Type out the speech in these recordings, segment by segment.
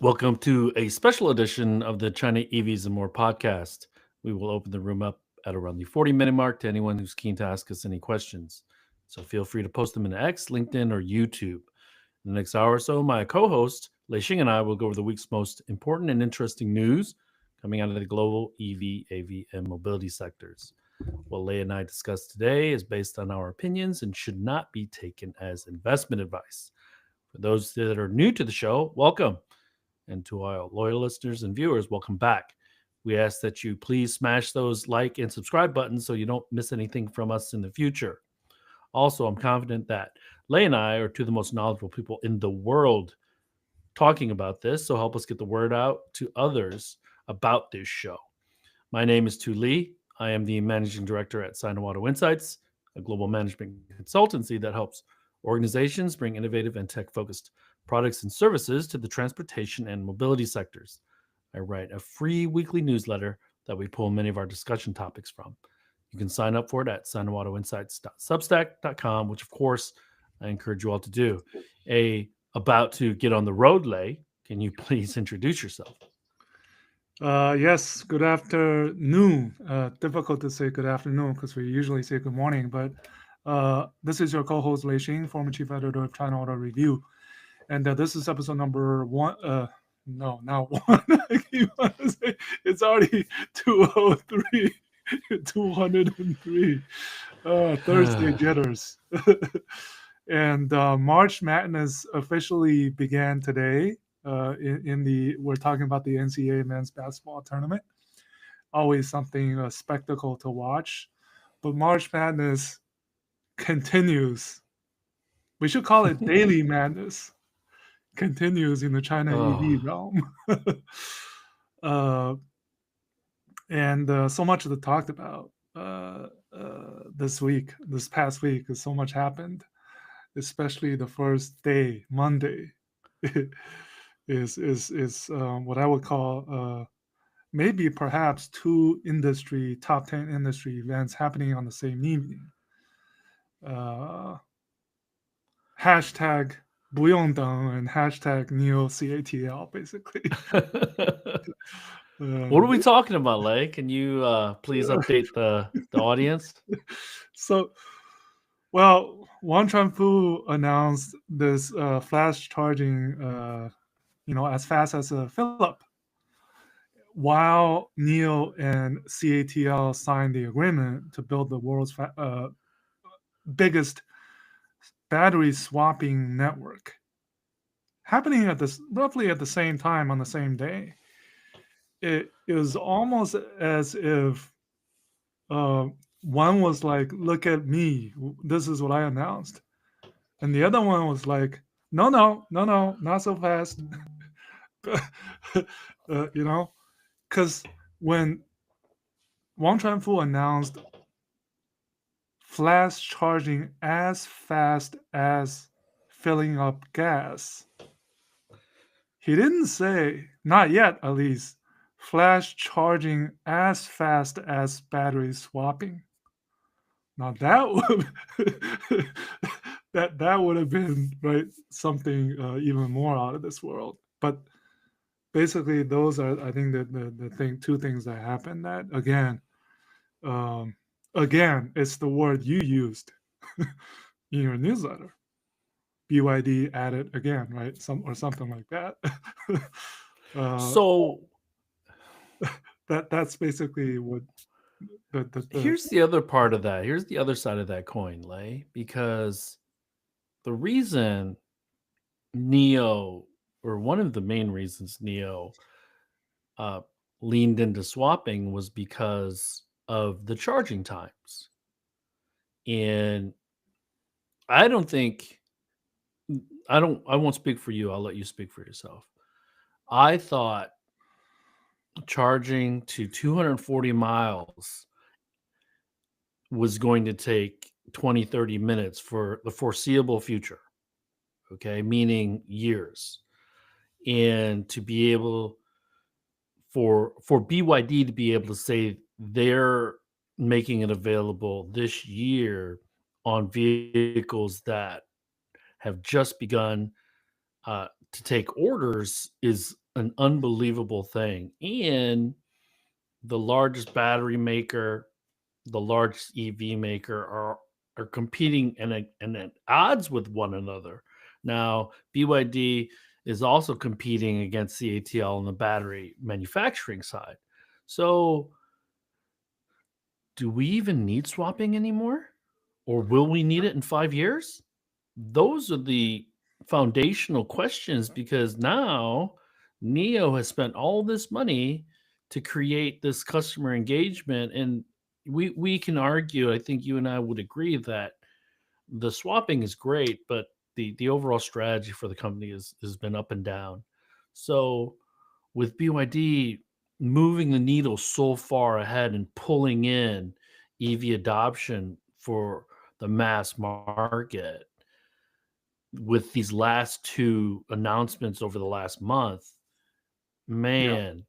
Welcome to a special edition of the China EVs and More podcast. We will open the room up at around the 40-minute mark to anyone who's keen to ask us any questions. So feel free to post them in X, LinkedIn, or YouTube. In the next hour or so, my co-host, Lei Xing, and I will go over the week's most important and interesting news coming out of the global EV, AV, and mobility sectors. What Lei and I discuss today is based on our opinions and should not be taken as investment advice. For those that are new to the show, welcome. And to our loyal listeners and viewers, welcome back. We ask that you please smash those like and subscribe buttons so you don't miss anything from us in the future. Also, I'm confident that Lei and I are two of the most knowledgeable people in the world talking about this, so help us get the word out to others about this show. My name is Tu Lee. I am the managing director at Sino Auto Insights, a global management consultancy that helps organizations bring innovative and tech-focused products and services to the transportation and mobility sectors. I write a free weekly newsletter that we pull many of our discussion topics from. You can sign up for it at sinoautoinsights.substack.com, which of course I encourage you all to do. About to get on the road, Lei, can you please introduce yourself? Yes, good afternoon. Difficult to say good afternoon because we usually say good morning, but this is your co-host Lei Xing, former chief editor of China Auto Review. And this is episode number one. No, not one. I keep on to say it's already 203, 203. Thursday jitters. And March Madness officially began today. We're talking about the NCAA men's basketball tournament. Always something a spectacle to watch, but March Madness continues. We should call it Daily Madness. Continues in the China EV realm. And so much to talk about this past week, because so much happened, especially the first day, Monday, is what I would call maybe perhaps two top 10 industry events happening on the same evening. Hashtag 不用等 and hashtag NIO CATL, basically. What are we talking about, Lei? Can you please update the audience? So, well, Wang Chuanfu announced this fast charging, as fast as a Philip, while NIO and CATL signed the agreement to build the world's biggest battery swapping network, happening roughly at the same time on the same day. It was almost as if one was like, "Look at me, this is what I announced," and the other one was like, "No, not so fast." Because when Wang Chuanfu announced flash charging as fast as filling up gas, he didn't say, not yet at least, flash charging as fast as battery swapping. Now that would that would have been right something even more out of this world. But basically, those are, I think, two things that happened. That again, it's the word you used in your newsletter. BYD added again, right? Something like that. So that's basically what here's the other part of that. Here's the other side of that coin, Lei, because the reason NIO, or one of the main reasons NIO leaned into swapping, was because of the charging times. And I won't speak for you. I'll let you speak for yourself. I thought charging to 240 miles was going to take 20, 30 minutes for the foreseeable future. Okay, meaning years. And to be able for BYD to be able to say they're making it available this year on vehicles that have just begun to take orders is an unbelievable thing. And the largest battery maker, the largest EV maker are competing and at odds with one another. Now, BYD is also competing against CATL on the battery manufacturing side. So, do we even need swapping anymore? Or will we need it in 5 years? Those are the foundational questions because now NIO has spent all this money to create this customer engagement, and we can argue, I think you and I would agree that the swapping is great, but the overall strategy for the company has been up and down. So with BYD moving the needle so far ahead and pulling in EV adoption for the mass market with these last two announcements over the last month, Yeah. man,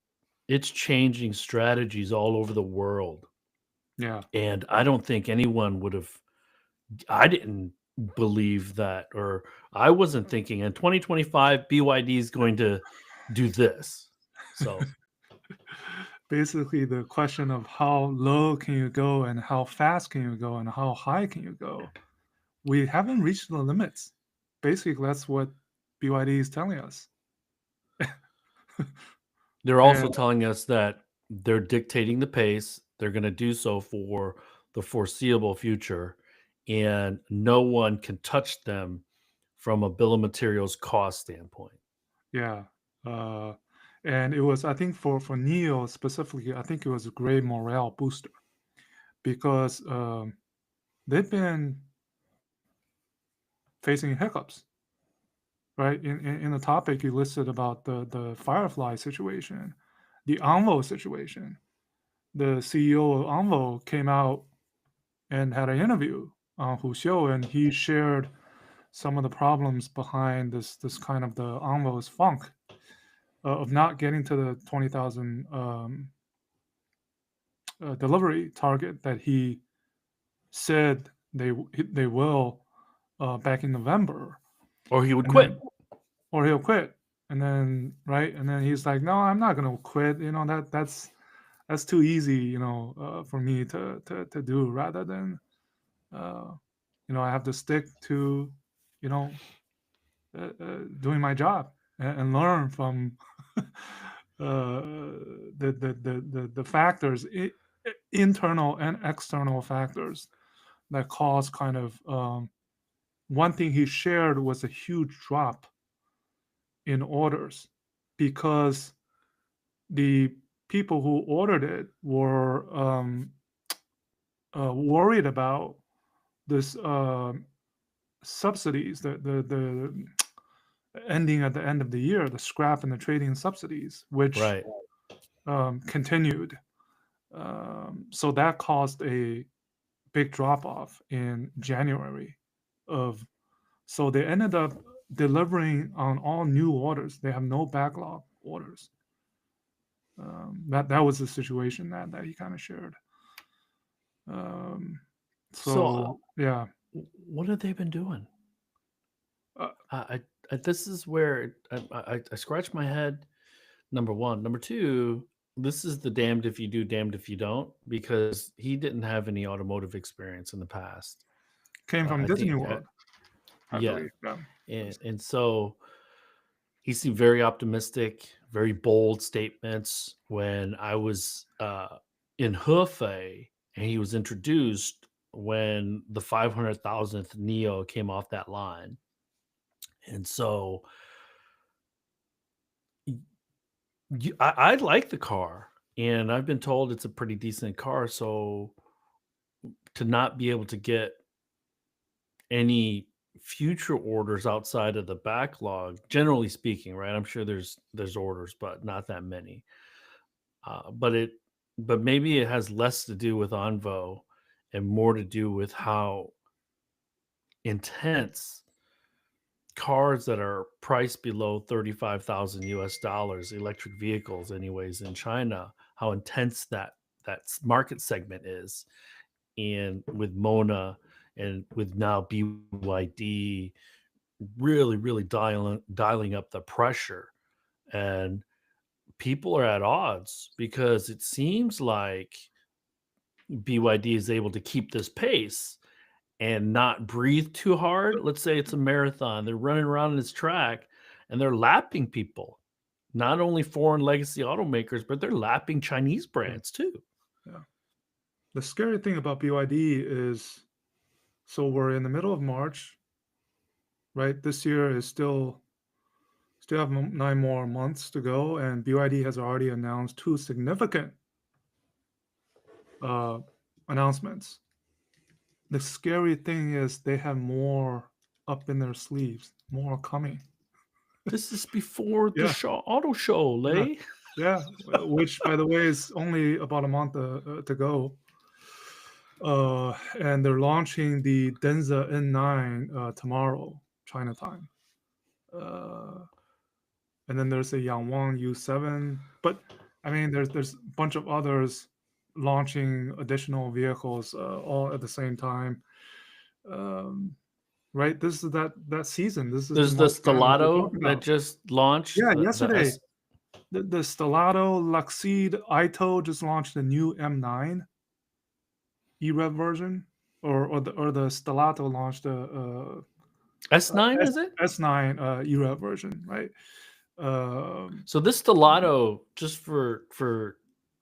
it's changing strategies all over the world. Yeah. And I don't think anyone would have, I didn't believe that, or I wasn't thinking in 2025, BYD is going to do this. So, Basically, the question of how low can you go and how fast can you go and how high can you go, we haven't reached the limits. Basically, that's what BYD is telling us. they're also And telling us that they're dictating the pace. They're going to do so for the foreseeable future, and no one can touch them from a bill of materials cost standpoint. yeah, uh, and it was, I think, for NIO specifically, I think it was a great morale booster because they've been facing hiccups, right? In the topic you listed about the Firefly situation, the Envo situation. The CEO of Envo came out and had an interview on Huxiu, and he shared some of the problems behind this kind of the Envo's funk of not getting to the 20,000 delivery target that he said they will back in November, Or he would and then quit. or he'll quit, and then right, and then he's like, no, I'm not gonna quit. That's too easy, for me to do rather than uh, I have to stick to, you know, doing my job and learn from the factors, internal and external factors that cause kind of. One thing he shared was a huge drop in orders because the people who ordered it were worried about this subsidies, the ending at the end of the year, the scrap and the trading subsidies, which Right. continued. So that caused a big drop off in January of. So they ended up delivering on all new orders. They have no backlog orders. That was the situation that he kind of shared. Um, So, so yeah, what have they been doing? uh, This is where I scratch my head. Number one, number two. This is the damned if you do, damned if you don't, because he didn't have any automotive experience in the past. came from I Disney think, World, I yeah, believe. Yeah. and so he seemed very optimistic, very bold statements. When I was in Hefei and he was introduced when the 500,000th Neo came off that line. And so I like the car, and I've been told it's a pretty decent car. So to not be able to get any future orders outside of the backlog, generally speaking, right? I'm sure there's orders, but not that many. Uh, but it but maybe it has less to do with Envo and more to do with how intense cars that are priced below 35,000 US dollars, electric vehicles anyways in China, how intense that market segment is. And with Mona and with now BYD really dialing up the pressure, and people are at odds because it seems like BYD is able to keep this pace and not breathe too hard. Let's say it's a marathon, they're running around this track and they're lapping people. Not only foreign legacy automakers, but they're lapping Chinese Yeah. brands too. Yeah. The scary thing about BYD is, so we're in the middle of March, right? This year is still have 9 more months to go, and BYD has already announced two significant uh, announcements. The scary thing is they have more up in their sleeves, more coming. This is before the Yeah, auto show, yeah, Lay. yeah. Which, by the way, is only about a month to go. And they're launching the Denza N9 tomorrow, China time. Uh, and then there's a Yangwang U7. But I mean, there's a bunch of others launching additional vehicles all at the same time. Um, right? This is that season. This is the There's the month that we're Stellato talking that about. just launched, Yeah, the yesterday S. the Stellato, Luxeed, Ito just launched the new M9 E-Rev version, or the Stellato launched the S9, is it? S9 E-Rev version, right? Um, So this Stellato, just for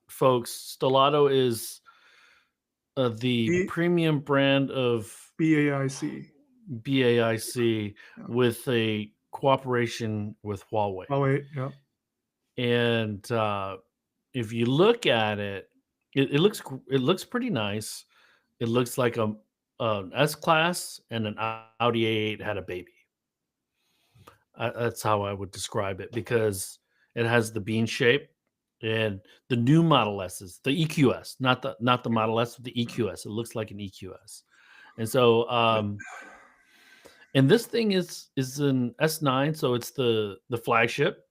folks, Stellato is the B, premium brand of BAIC. BAIC Yeah. with a cooperation with Huawei. Oh wait, yeah, And if you look at it, it looks pretty nice. It looks like an S class and an Audi A8 had a baby. That's how I would describe it because it has the bean shape and the new Model S's, the EQS, not the Model S, but the EQS. It looks like an EQS, and so and this thing is an S9, so it's the flagship,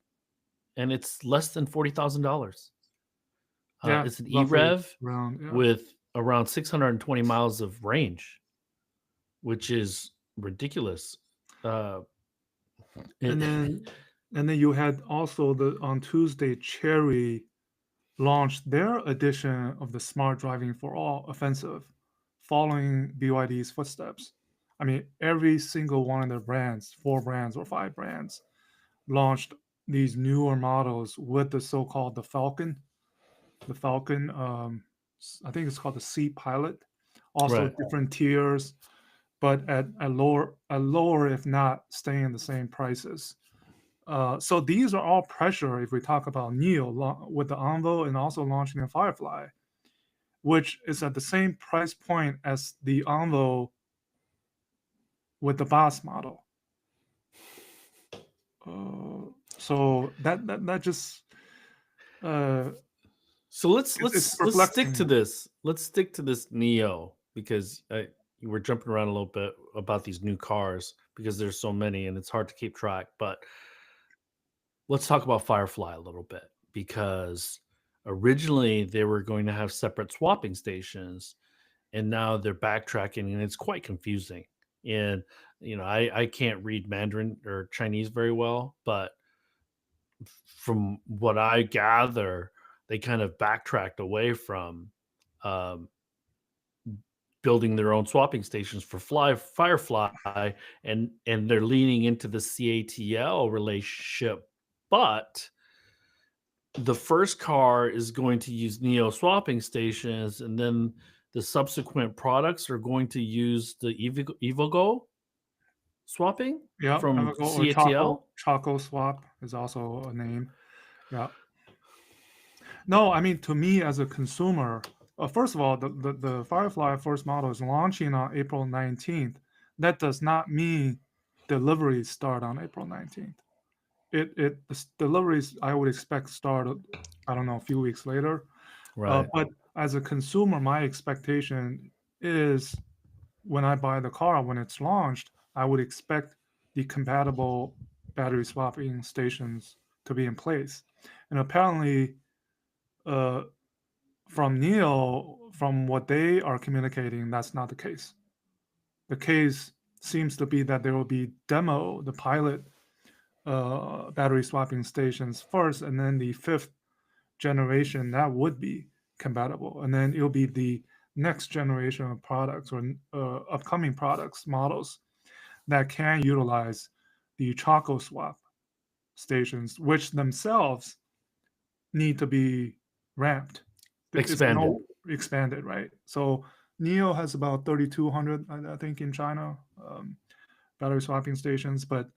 and it's less than $40,000. yeah, It's an roughly E-Rev around, yeah. with around 620 miles of range, which is ridiculous. Uh, And it, then you had also on Tuesday, Chery launched their edition of the Smart Driving for All offensive, following BYD's footsteps. I mean, every single one of their brands, 4 brands or 5 brands, launched these newer models with the so-called the Falcon. The Falcon, I think it's called the Sea Pilot. Also right. different tiers, but at lower, if not staying the same prices. So these are all pressure if we talk about NIO with the Envo and also launching the Firefly, which is at the same price point as the Envo with the Boss model. So that just So let's it's let's stick to perplexing. this. Let's stick to this Neo because we're jumping around a little bit about these new cars because there's so many and it's hard to keep track. But let's talk about Firefly a little bit because originally they were going to have separate swapping stations, and now they're backtracking, and it's quite confusing. And I can't read Mandarin or Chinese very well, but from what I gather, they kind of backtracked away from um, building their own swapping stations for Firefly, and they're leaning into the CATL relationship. But the first car is going to use Neo swapping stations, and then the subsequent products are going to use the Evogo swapping Yeah, from Amigo or CATL. Choco Swap is also a name. Yeah. No, I mean, to me as a consumer, first of all, the Firefly first model is launching on April 19th. That does not mean deliveries start on April 19th. The deliveries I would expect start, I don't know, a few weeks later. Right. But as a consumer, my expectation is when I buy the car, when it's launched, I would expect the compatible battery swapping stations to be in place. And apparently, uh, from Neo, from what they are communicating, that's not the case. The case seems to be that there will be the pilot battery swapping stations first, and then the fifth generation that would be compatible, and then it'll be the next generation of products or upcoming products models that can utilize the charcoal swap stations, which themselves need to be ramped. It's Expanded. no expanded, right? So NIO has about 3,200, I think, in China, battery swapping stations, but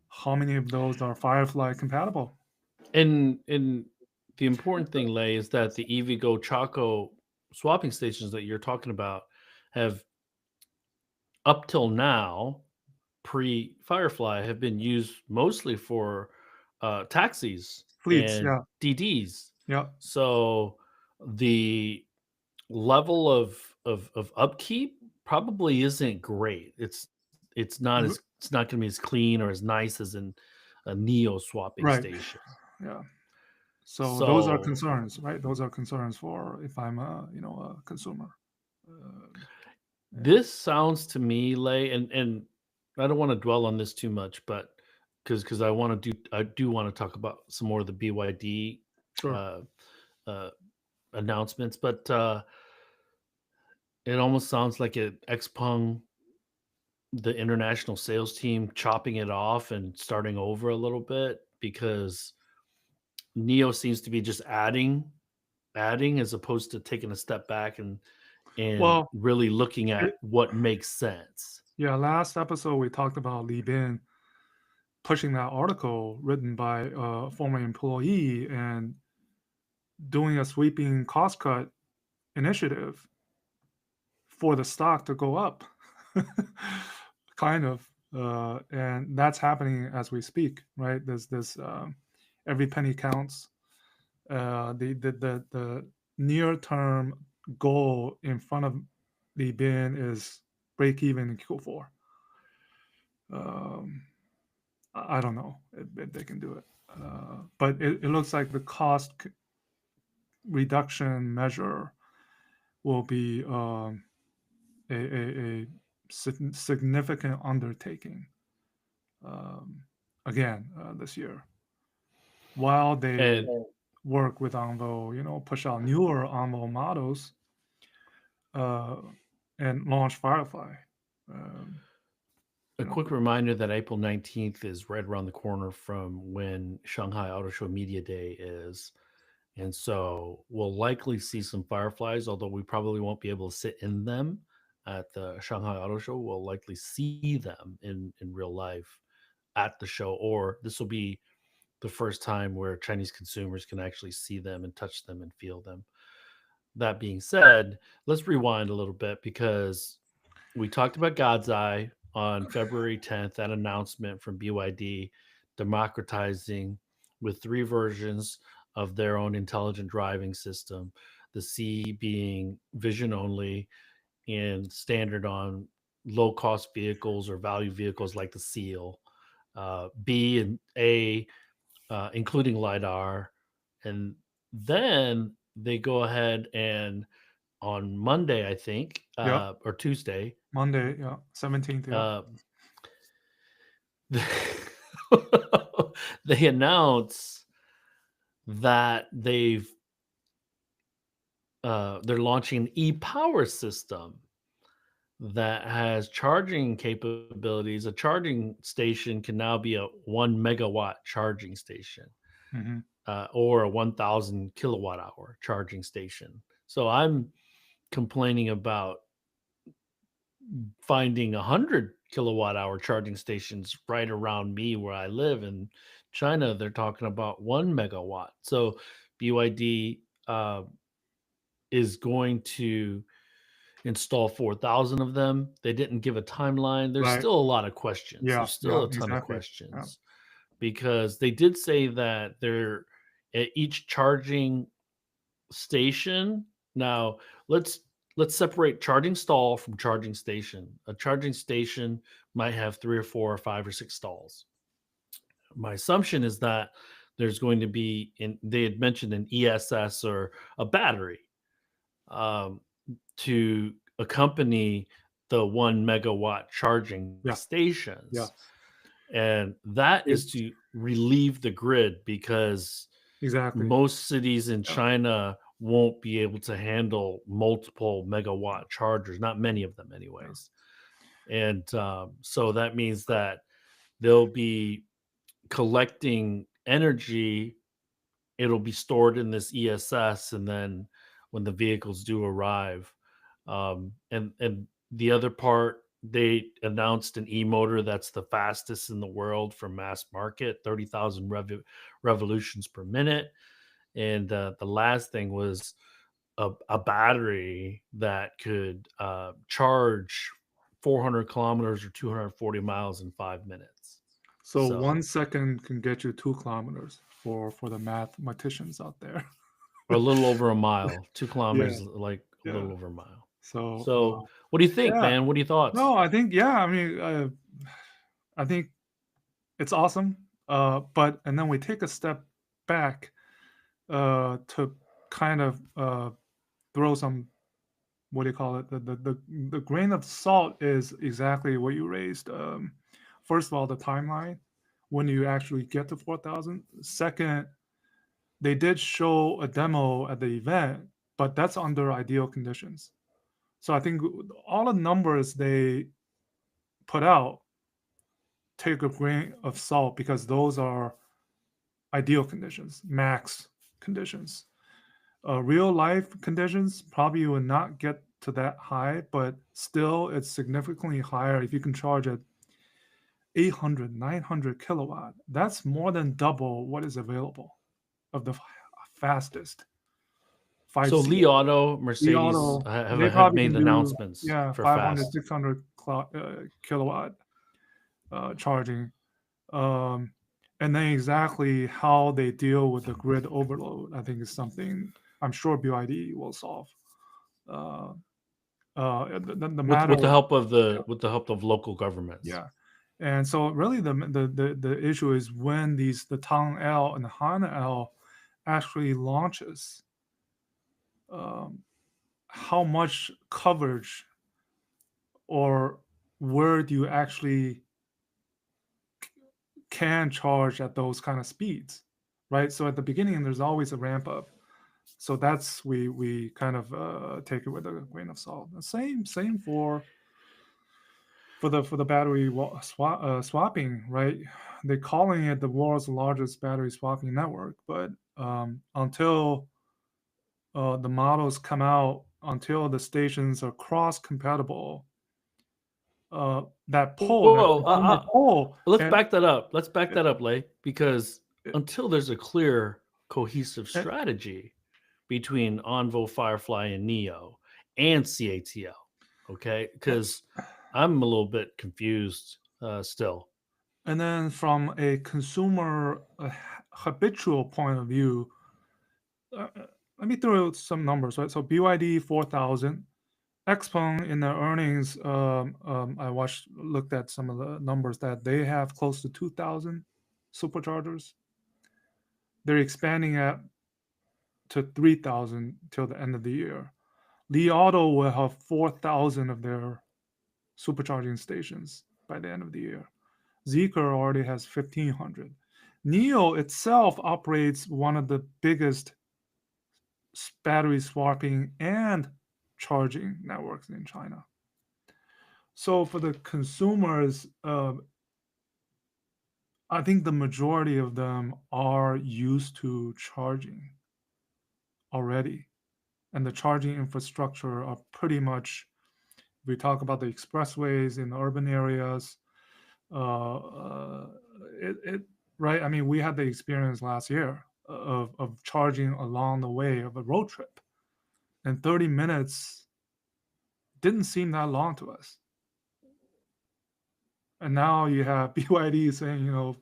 how many of those are Firefly compatible? And the important thing, Lay, is that the EVgo Chaco swapping stations that you're talking about have, up till now, pre Firefly, have been used mostly for taxis Fleets, and yeah, DDs. yeah, So the level of upkeep probably isn't great. It's not going to be as clean or as nice as in a Neo swapping right, station. yeah. So those are So concerns, right? Those are concerns for if I'm a consumer. Yeah, this sounds to me, Lay, and I don't want to dwell on this too much, but because I do want to talk about some more of the BYD sure. uh, uh, announcements, but it almost sounds like it XPeng, the international sales team, chopping it off and starting over a little bit, because Neo seems to be just adding as opposed to taking a step back and Well, really looking it, at what makes sense. yeah. Last episode we talked about Li Bin pushing that article written by a former employee and doing a sweeping cost cut initiative for the stock to go up, kind of, and that's happening as we speak, right? There's this every penny counts. The near term goal in front of the bin is break even in Q4. Um, I don't know if they can do it, but it looks like the cost reduction measure will be a significant undertaking um, again this year, while they And work with Envo, push out newer Envo models uh, and launch Firefly. Um, a you know, quick reminder that April 19th is right around the corner from when Shanghai Auto Show Media Day is. And so we'll likely see some Fireflies, although we probably won't be able to sit in them at the Shanghai Auto Show. We'll likely see them in real life at the show, or this will be the first time where Chinese consumers can actually see them and touch them and feel them. That being said, let's rewind a little bit, because we talked about God's Eye on February 10th, that announcement from BYD democratizing with 3 versions of their own intelligent driving system. The C being vision only and standard on low cost vehicles or value vehicles like the Seal. B and A, including LiDAR. And then they go ahead and on Monday, I think, yep, or Tuesday, Monday, yeah, 17th, yeah, uh, they announce that they're launching an e-power system that has charging capabilities. A charging station can now be a 1 megawatt charging station, hmm or a 1,000 kilowatt hour charging station. So I'm complaining about finding 100 kilowatt hour charging stations right around me where I live. In China, they're talking about 1 megawatt. So BYD is going to install 4,000 of them. They didn't give a timeline. There's right, still a lot of questions. yeah, There's still yeah, a ton of exactly, yeah, questions, because they did say that they're at each charging station. Now, let's let's separate charging stall from charging station. A charging station might have 3 or 4 or 5 or 6 stalls. My assumption is that there's going to be, they had mentioned an ESS or a battery, um, to accompany the 1 megawatt charging yeah, yeah. stations. And that is It's to relieve the grid, because Exactly. Most cities in Yeah. China won't be able to handle multiple Yeah. megawatt chargers, not many of them, Yeah. anyways. And so that means that they'll be collecting energy. It'll be stored in this ESS, and then when the vehicles do arrive, and the other part, they announced an e-motor that's the fastest in the world for mass market, 30,000 revolutions per minute. And the last thing was a battery that could charge 400 kilometers or 240 miles in 5 minutes. So So 1 second can get you 2 kilometers for the mathematicians out there. a little over a mile, two Yeah. kilometers, like a Yeah. little over a mile. So So what do you think, yeah. man? What are your thoughts? No, I think yeah. I mean, I think it's awesome. But and then we take a step back to kind of throw some, what do you call it? The grain of salt is exactly what you raised. First of all, the timeline when you actually get to 4,000. Second, they did show a demo at the event, but that's under ideal conditions. So I think all the numbers they put out take a grain of salt because those are ideal conditions, max conditions. Real life conditions probably you will not get to that high, but still it's significantly higher if you can charge at 800, 900 kilowatt. That's more than double what is available of the fastest So 5C. Li Auto, The Mercedes auto, they have probably made can do, announcements yeah, for 500, fast. 600 kilowatt charging. Um, and then exactly how they deal with the grid overload, I think is something I'm sure BYD will solve. Uh, the matter, With the help of yeah, local governments. yeah. And so really the issue is when the Tang L and the Han L actually launches, um, how much coverage or where do you actually can charge at those kind of speeds, right? So at the beginning, there's always a ramp up. So that's we kind of take it with a grain of salt. The same for the battery swapping, right? They're calling it the world's largest battery swapping network, but until the models come out, until the stations are cross compatible, that Well, consumer poll, let's and back that up. Let's back it, that up, Lay, because it, until there's a clear, cohesive it, strategy between Envo, Firefly, and NIO and CATL, okay? Because I'm a little bit confused still. and then from a consumer habitual point of view, let me throw out some numbers, right? So BYD 4,000, XPeng in their earnings, I looked at some of the numbers that they have close to 2,000 superchargers. They're expanding at to 3,000 till the end of the year. Li Auto will have 4,000 of their supercharging stations by the end of the year. Zeekr already has 1,500. NIO itself operates one of the biggest battery swapping and charging networks in China. So for the consumers, I think the majority of them are used to charging already, and the charging infrastructure are pretty much. We talk about the expressways in the urban areas. Uh, uh, it right. I mean, we had the experience last year of charging along the way of a road trip, and 30 minutes didn't seem that long to us. And now you have BYD saying,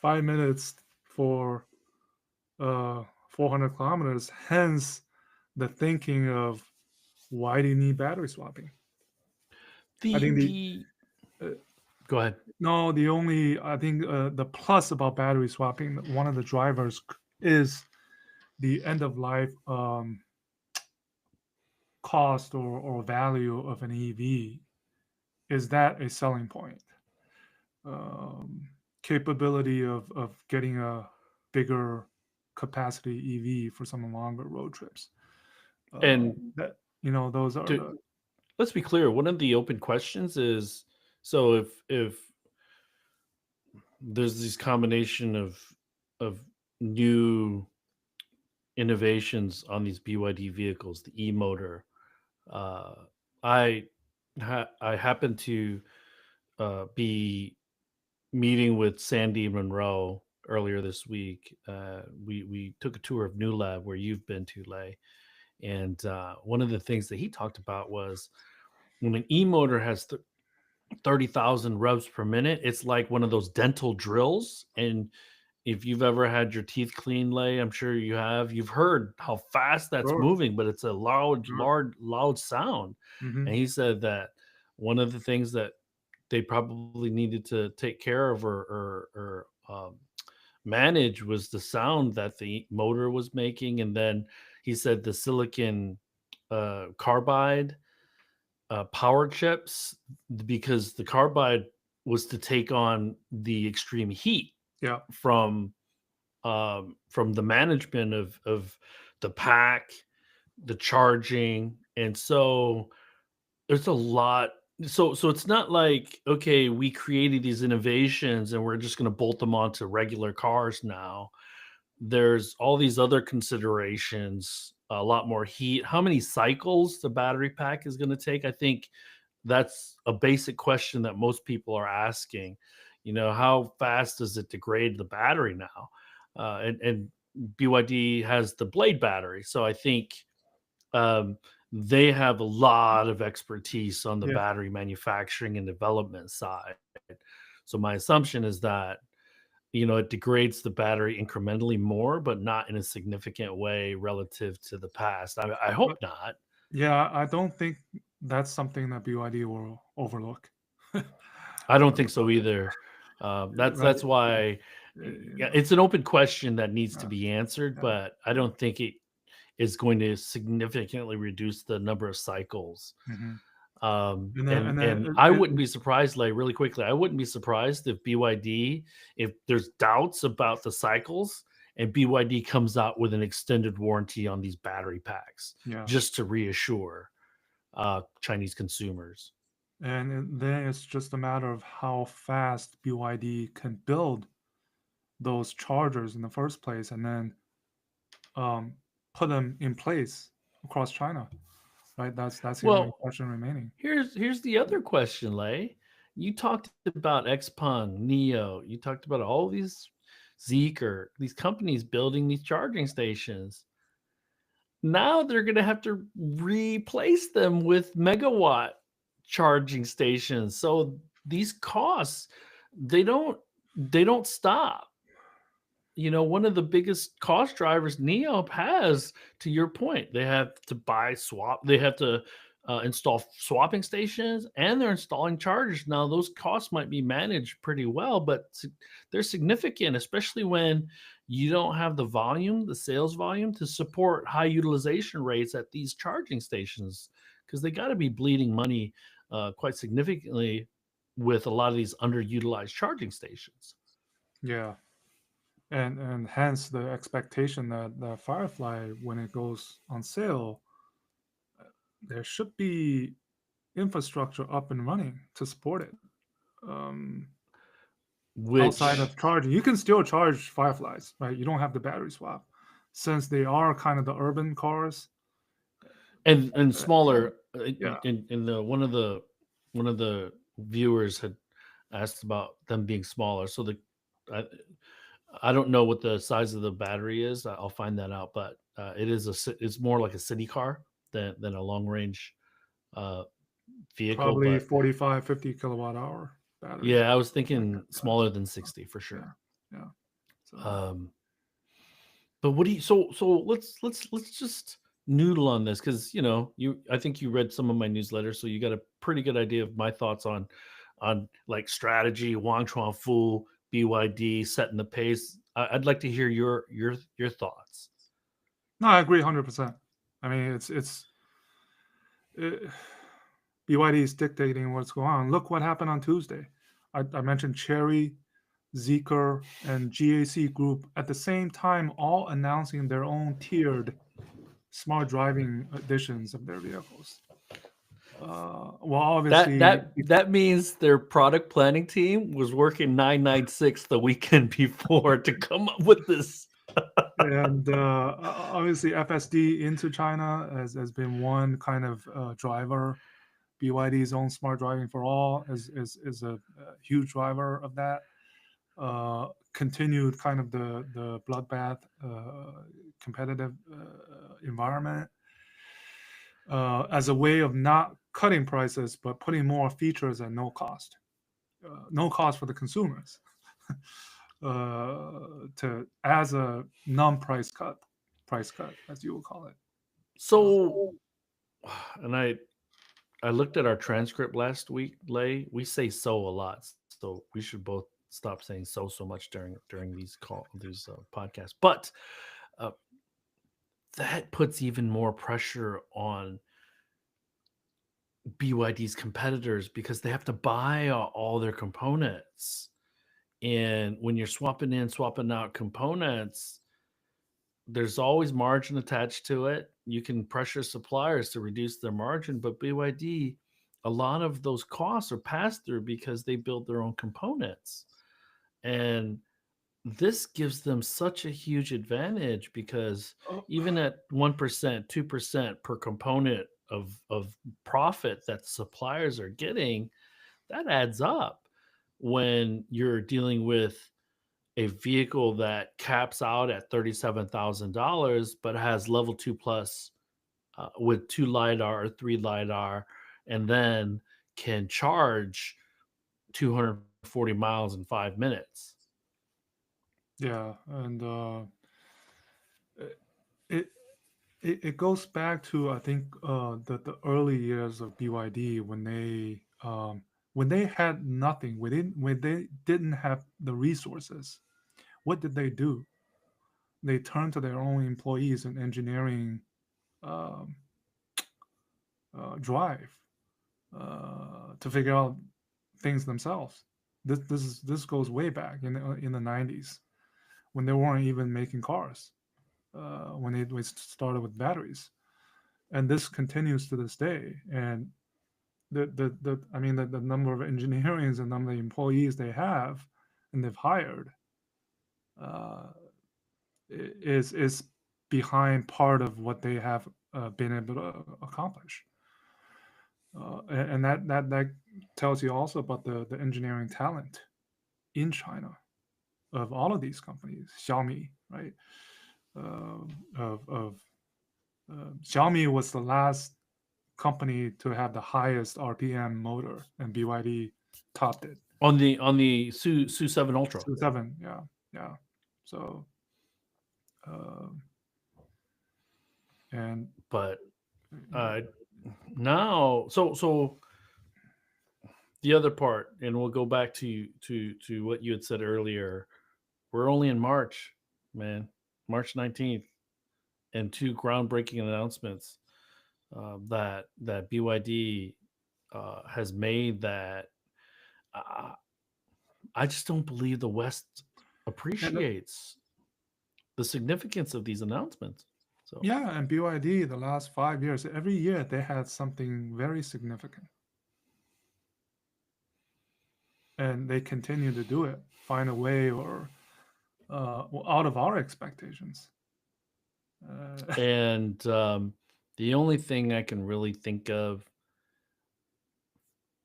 5 minutes for 400 kilometers. Hence, the thinking of why do you need battery swapping? I think the The uh, Go ahead. no, the only I think the plus about battery swapping, one of the drivers is the end of life cost or value of an EV. Is that a selling point? Um, Capability of getting a bigger capacity EV for some longer road trips. And That those are to, the let's be clear, one of the open questions is, so if there's this combination of new innovations on these BYD vehicles, the e-motor. Uh, I I happen to be meeting with Sandy Monroe earlier this week. We took a tour of New Lab where you've been to, Lay, and one of the things that he talked about was when an e-motor has 30,000 revs per minute, it's like one of those dental drills. And if you've ever had your teeth cleaned, Lay, I'm sure you have, you've heard how fast that's sure, moving, but it's a loud, sure. loud sound. Hmm. And he said that one of the things that they probably needed to take care of or manage was the sound that the motor was making. And then he said the silicon carbide power chips, because the carbide was to take on the extreme heat Yeah, from the management of the pack, the charging, and so there's a lot. So it's not like, okay, we created these innovations and we're just going to bolt them onto regular cars now. There's all these other considerations, a lot more heat, how many cycles the battery pack is going to take. I think that's a basic question that most people are asking. How fast does it degrade the battery now? And BYD has the blade battery, so I think um, they have a lot of expertise on the yeah. battery manufacturing and development side. So my assumption is that it degrades the battery incrementally more, but not in a significant way relative to the past. I hope But not. yeah, I don't think that's something that BYD will overlook. I don't think so either. That's Right? why, You yeah, know. it's an open question that needs to Yeah, be answered, yeah, but I yeah. don't think it is going to significantly reduce the number of cycles. Hmm. Um, And then and and I it, wouldn't be surprised, like really quickly, I wouldn't be surprised if BYD, if there's doubts about the cycles, and BYD comes out with an extended warranty on these battery packs yeah, just to reassure Chinese consumers. then it's just a matter of how fast BYD can build those chargers in the first place, and then um, put them in place across China. Right? That's the only Well, question remaining. here's the other question, Lay. You talked about XPeng, NIO. You talked about all these Zeekr, these companies building these charging stations. Now they're going to have to replace them with megawatt charging stations. So these costs, they don't they don't stop. One of the biggest cost drivers NEOP has, to your point, they have to they have to install swapping stations, and they're installing chargers. Now, those costs might be managed pretty well, but they're significant, especially when you don't have the sales volume to support high utilization rates at these charging stations, because they got to be bleeding money quite significantly with a lot of these underutilized charging stations. Yeah, and hence the expectation that the Firefly, when it goes on sale, there should be infrastructure up and running to support it. Um, Outside of Which charging, you can still charge Fireflies, right? You don't have the battery swap, since they are kind of the urban cars. and Uh, smaller, yeah, in the one of the viewers had asked about them being smaller. So I, I don't know what the size of the battery is. I'll find that out, but it's more like a city car than a long range uh, vehicle. probably But 45, 50 kilowatt hour battery, yeah, I was like that thinking size. smaller than 60 for Yeah, sure. yeah. So Um, But what do you so let's just noodle on this, because I think you read some of my newsletters, so you got a pretty good idea of my thoughts on like strategy, Wang Chuanfu, BYD setting the pace. I'd like to hear your thoughts. no, I agree 100%. I mean, it, BYD is dictating what's going on. Look what happened on Tuesday. I mentioned Cherry. Zeekr, and GAC Group at the same time, all announcing their own tiered smart driving editions of their vehicles. Well, That obviously, that that means their product planning team was working 996 the weekend before to come up with this. and obviously FSD into China has been one kind of driver. BYD's own smart driving for all is a huge driver of that. Continued kind of the bloodbath competitive environment as a way of not cutting prices but putting more features at no cost for the consumers to as a price cut as you will call it. So, and I looked at our transcript last week, Lay. We say so a lot, so we should both stop saying so much during these podcasts. But uh, that puts even more pressure on BYD's competitors because they have to buy all their components. And when you're swapping in, swapping out components, there's always margin attached to it. You can pressure suppliers to reduce their margin, but BYD, a lot of those costs are passed through because they build their own components. And this gives them such a huge advantage because Oh, even at 1%, 2% per component of profit that the suppliers are getting, that adds up when you're dealing with a vehicle that caps out at $37,000 but has level 2 plus with 2 lidar or 3 lidar, and then can charge 240 miles in 5 minutes. yeah, and it it goes back to I think the early years of BYD when they had nothing when they didn't have the resources. What did they do? They turned to their own employees and engineering um, drive to figure out things themselves. This goes way back in the 90s when they weren't even making cars when it was started with batteries, and this continues to this day. And the I mean the number of engineering and number of employees they have and they've hired uh, is behind part of what they have been able to accomplish. And that tells you also about the engineering talent in China of all of these companies. Xiaomi, right? Uh, of Xiaomi was the last company to have the highest RPM motor, and BYD topped it. On the Su 7 Ultra. Two seven, yeah, yeah. So, uh, and But uh, now, so the other part, and we'll go back to what you had said earlier. We're only in March, man, March 19th, and two groundbreaking announcements that BYD has made that uh, I just don't believe the West and appreciates the significance of these announcements. So yeah, and BYD the last 5 years, every year they had something very significant, and they continue to do it, find a way or out of our expectations. Uh, and the only thing I can really think of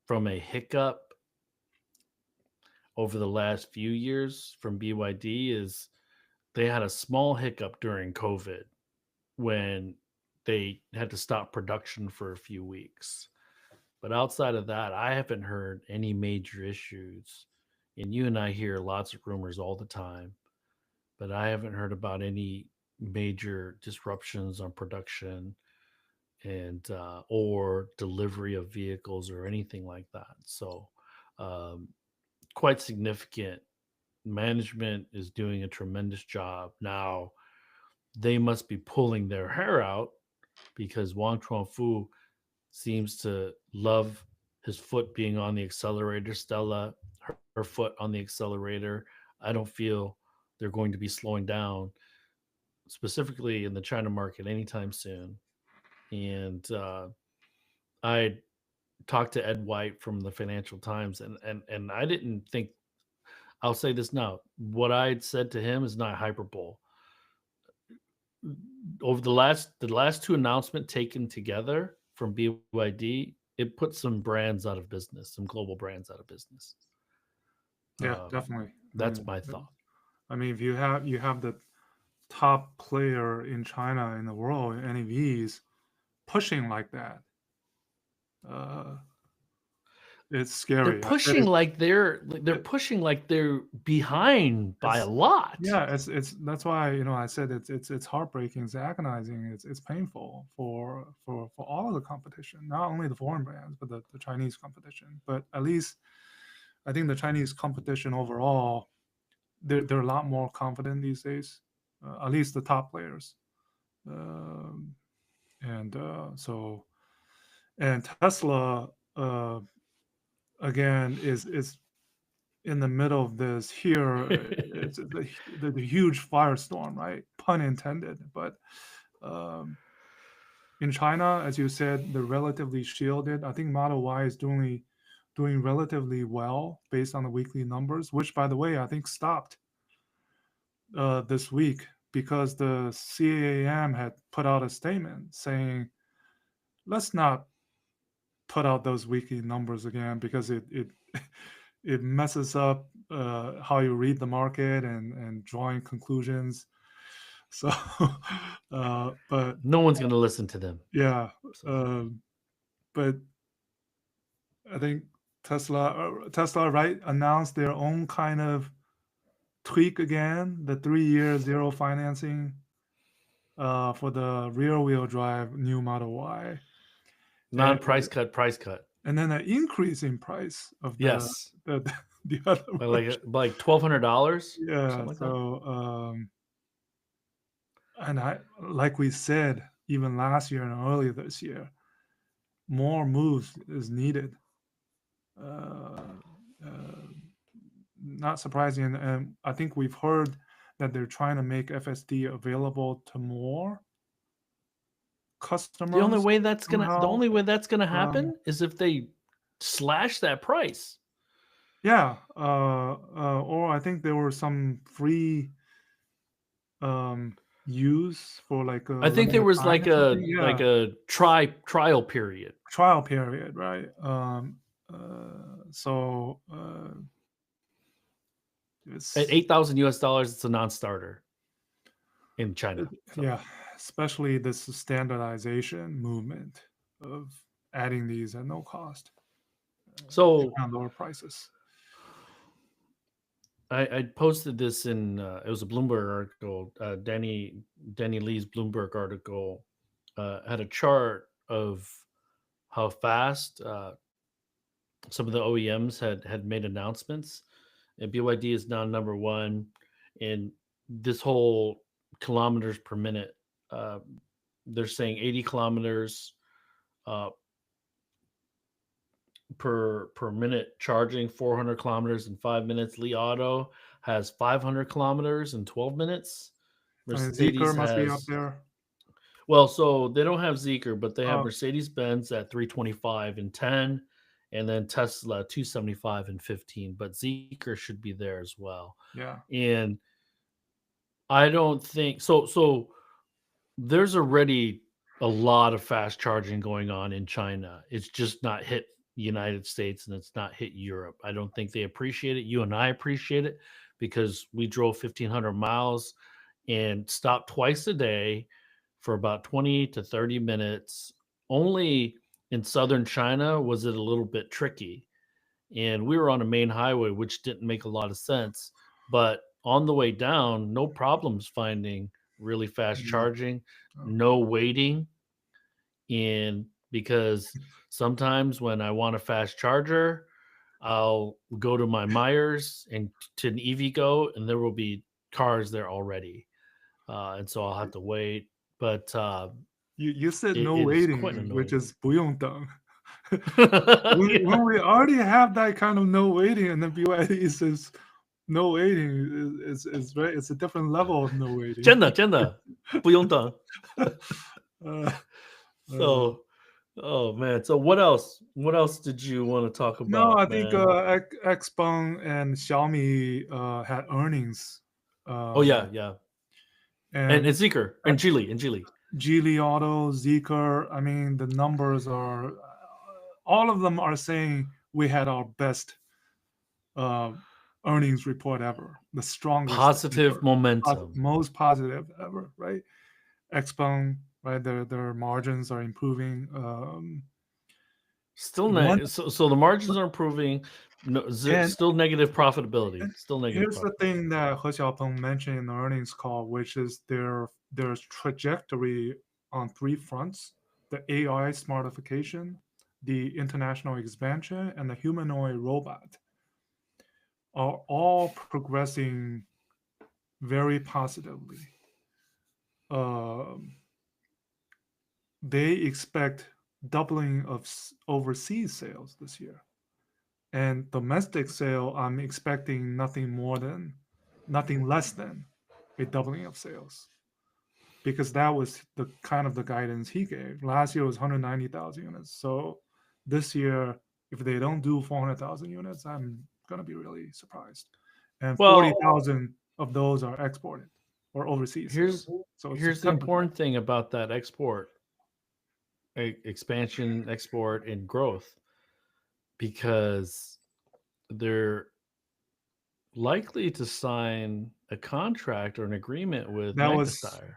from a hiccup over the last few years from BYD is they had a small hiccup during COVID when they had to stop production for a few weeks. But outside of that, I haven't heard any major issues. And you and I hear lots of rumors all the time, but I haven't heard about any major disruptions on production and or delivery of vehicles or anything like that. So um, quite significant. Management is doing a tremendous job now. They must be pulling their hair out because Wang Chuanfu seems to love his foot being on the accelerator. Stella, her foot on the accelerator. I don't feel they're going to be slowing down, specifically in the China market, anytime soon. And I talked to Ed White from the Financial Times, and I didn't think. I'll say this now: what I said to him is not hyperbole. Over the last two announcements taken together from BYD, it put some brands out of business, some global brands out of business. Yeah, definitely. That's my thought. I mean, if you have the top player in China in the world, NEVs, pushing like that, it's scary. They're pushing like they're pushing like they're behind by a lot. Yeah, it's that's why I said it's heartbreaking, it's agonizing, it's painful for all of the competition, not only the foreign brands but the Chinese competition. But at least I think the Chinese competition overall, they're a lot more confident these days, at least the top players, and and Tesla again is in the middle of this here. It's the huge firestorm, right? Pun intended. But in China, as you said, they're relatively shielded. I think Model Y is doing relatively well based on the weekly numbers, which, by the way, I think stopped this week because the CAAM had put out a statement saying, let's not put out those weekly numbers again because it it messes up how you read the market and drawing conclusions. So, but no one's going to listen to them. Yeah, but I think Tesla, right, announced their own kind of tweak again, the 3-year zero financing for the rear-wheel drive new Model Y. Non-price cut. And then an increase in price of the Yes. the other by like $1,200. Yeah, like so and like we said, even last year and earlier this year, more moves is needed. Not surprising, and I think we've heard that they're trying to make FSD available to more customers. The only way that's gonna happen is if they slash that price. Yeah, or I think there were some free use for like I think there was like a trial period. Right? So it's at $8,000 it's a non-starter in China. Yeah, especially this standardization movement of adding these at no cost. So around lower prices. I posted this in it was a Bloomberg article. Danny Lee's Bloomberg article had a chart of how fast some of the OEMs had made announcements, and BYD is now number one in this whole kilometers per minute. They're saying 80 kilometers per minute charging, 400 kilometers in 5 minutes. Li Auto has 500 kilometers in 12 minutes. Zeekr must be up there. Well, so they don't have Zeekr, but they have Mercedes-Benz at 325 and 10, and then Tesla 275 and 15. But Zeekr should be there as well. Yeah. And I don't think so. So there's already a lot of fast charging going on in China. It's just not hit the United States and it's not hit Europe. I don't think they appreciate it. You and I appreciate it because we drove 1,500 miles and stopped twice a day for about 20 to 30 minutes. Only in southern China was it a little bit tricky. And we were on a main highway, which didn't make a lot of sense. But on the way down, no problems finding really fast charging, no waiting. And because sometimes when I want a fast charger, I'll go to my Myers and to an EVgo, and there will be cars there already. And so I'll have to wait. But you said no waiting, which is 不用等. Yeah. when we already have that kind of no waiting, and then BYD says no waiting is right. It's a different level of no waiting. 真的不用等 uh, uh, so oh man, so what else did you want to talk no, about, I think man? XPeng and Xiaomi had earnings, Oh yeah, um, yeah. And and Zeekr and Geely. Geely Auto, Zeekr. I mean, the numbers are all of them are saying we had our best uh, earnings report ever, the strongest Positive ever, momentum. most positive ever, right? Xpeng, right? Their margins are improving. Still One so the margins are improving. No, and still negative profitability. Still negative here's the thing profitability. that He Xiaopeng mentioned in the earnings call, which is their trajectory on three fronts: the AI smartification, the international expansion, and the humanoid robot are all progressing very positively. Um, they expect doubling of overseas sales this year, and domestic sale I'm expecting nothing less than a doubling of sales, because that was the kind of the guidance he gave. Last year was 190,000 units, so this year, if they don't do 400,000 units, I'm gonna be really surprised. And Well, 40,000 of those are exported or overseas here's sales, so it's a here's the 10%. important thing about that export expansion, export, and growth, because they're likely to sign a contract or an agreement with That was Magnastire.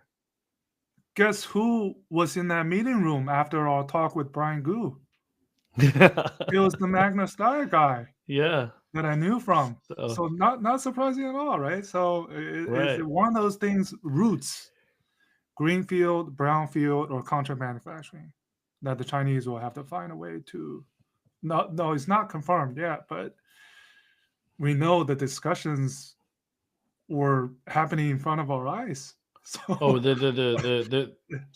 Guess who was in that meeting room after our talk with Brian Gu? It was the Magna Steyr guy Yeah. that I knew from. So So not surprising at all, right? So it's right. one of those things, roots, greenfield, brownfield, or contract manufacturing, that the Chinese will have to find a way to. No, it's not confirmed yet, but we know the discussions were happening in front of our eyes. Oh, So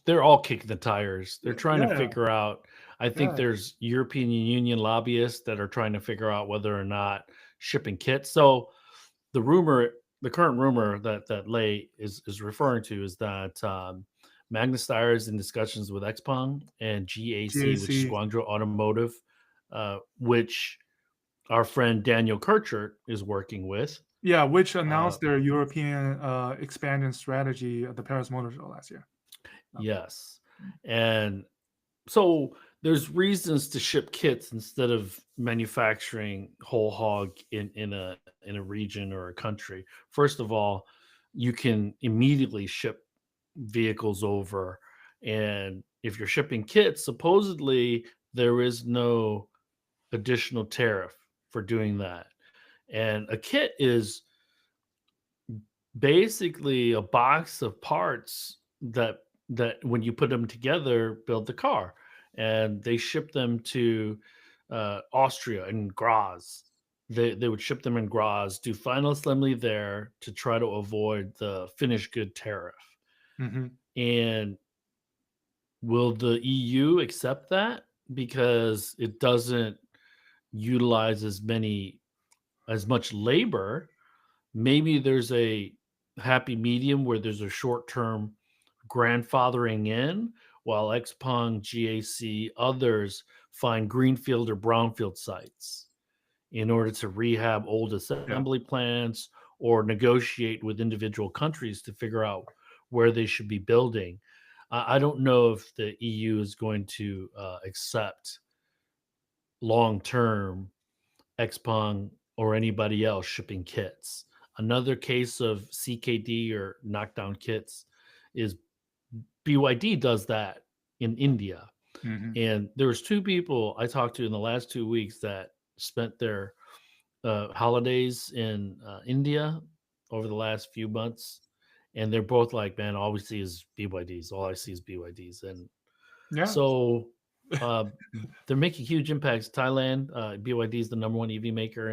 they're all kicking the tires. They're trying to yeah, figure out. I think yeah, there's European Union lobbyists that are trying to figure out whether or not shipping kits. So the rumor, the current rumor that Lei is referring to is that Magna Steyr is in discussions with XPeng and GAC, which is GAC. Guangzhou Automotive, which our friend Daniel Kirchert is working with. Yeah, which Uh, announced their European expansion strategy at the Paris Motor Show last year. yes, and so there's reasons to ship kits instead of manufacturing whole hog in a region or a country. First of all, you can immediately ship vehicles over, and if you're shipping kits, supposedly there is no additional tariff for doing that. And a kit is basically a box of parts that when you put them together build the car, and they ship them to Austria and Graz. They would ship them in Graz, do final assembly there to try to avoid the finished good tariff. Hmm. And will the EU accept that because it doesn't utilize as much labor? Maybe there's a happy medium where there's a short-term grandfathering in, while XPeng, GAC, others find greenfield or brownfield sites in order to rehab old Yeah. assembly plants or negotiate with individual countries to figure out where they should be building. I don't know if the EU is going to accept long term XPeng or anybody else shipping kits. Another case of CKD or knockdown kits is BYD does that in India. Hmm. And there was two people I talked to in the last 2 weeks that spent their holidays in India over the last few months, and they're both like, "Man, all we see is BYDs. All I see is BYDs." And Yeah. so uh, they're making huge impacts. Thailand, BYD is the number one EV maker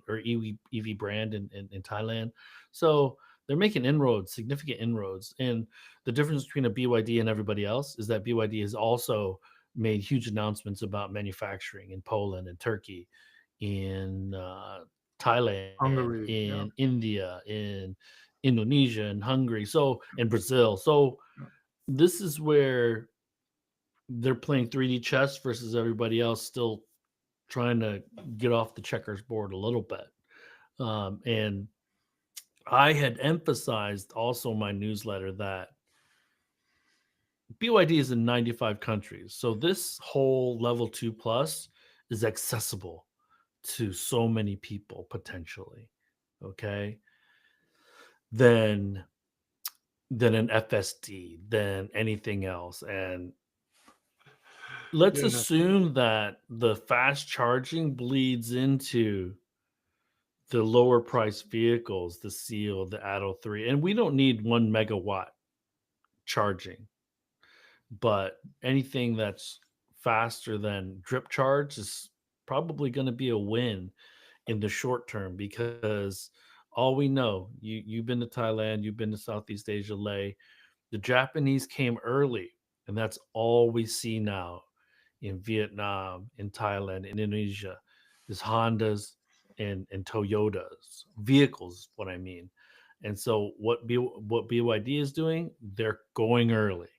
or EV brand in Thailand. So they're making inroads, significant inroads. And the difference between a BYD and everybody else is that BYD is also made huge announcements about manufacturing in Poland and Turkey, in Thailand, Hungary, in yeah, India, in Indonesia, and Hungary, so in Brazil. So yeah, this is where they're playing 3D chess versus everybody else still trying to get off the checkers board a little bit. And I had emphasized also in my newsletter that BYD is in 95 countries. So this whole level 2 plus is accessible to so many people potentially. Okay. Than than an FSD, than anything else. And let's yeah, assume that the fast charging bleeds into the lower price vehicles, the Seal, the Atto 3. And we don't need 1 megawatt charging, but anything that's faster than drip charge is probably going to be a win in the short term, because all we know, you've been to Thailand, you've been to Southeast Asia, Lay, the Japanese came early, and that's all we see now in Vietnam, in Thailand, in Indonesia, is Hondas and Toyotas vehicles. What I mean, and so what BYD is doing, they're going early,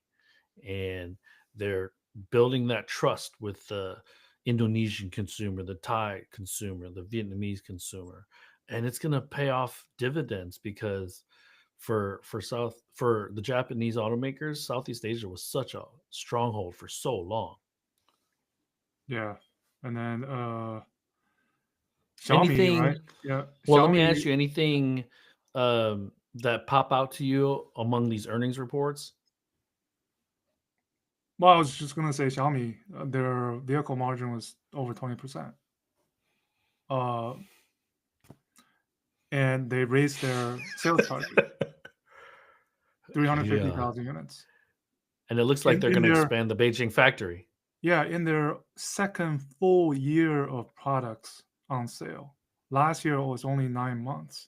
and they're building that trust with the Indonesian consumer, the Thai consumer, the Vietnamese consumer, and it's going to pay off dividends, because for the Japanese automakers, Southeast Asia was such a stronghold for so long. yeah. And then Xiaomi, right? Anything? Yeah, Well, let me Xiaomi. ask you, anything that pop out to you among these earnings reports? Well, I was just gonna say Xiaomi. Their vehicle margin was over 20%. Uh, and they raised their sales target, Yeah, 350,000 units. and it looks like In they're in going to their expand the Beijing factory. Yeah, in their second full year of products on sale. Last year was only 9 months.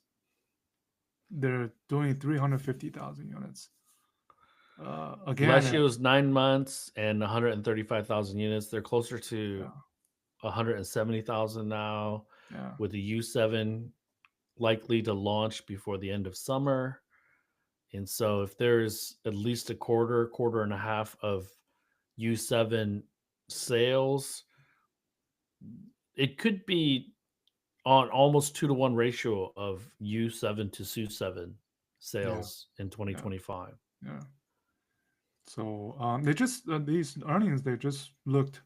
They're doing 350,000 units. Last Again, year was 9 months and 135,000 units. They're closer to yeah, 170,000 now, yeah, with the U7 likely to launch before the end of summer. And so, if there's at least a quarter and a half of U7 sales, it could be on almost 2-to-1 ratio of U7 to SU7 yeah, sales in yeah, 2025. yeah. So they just these earnings they just looked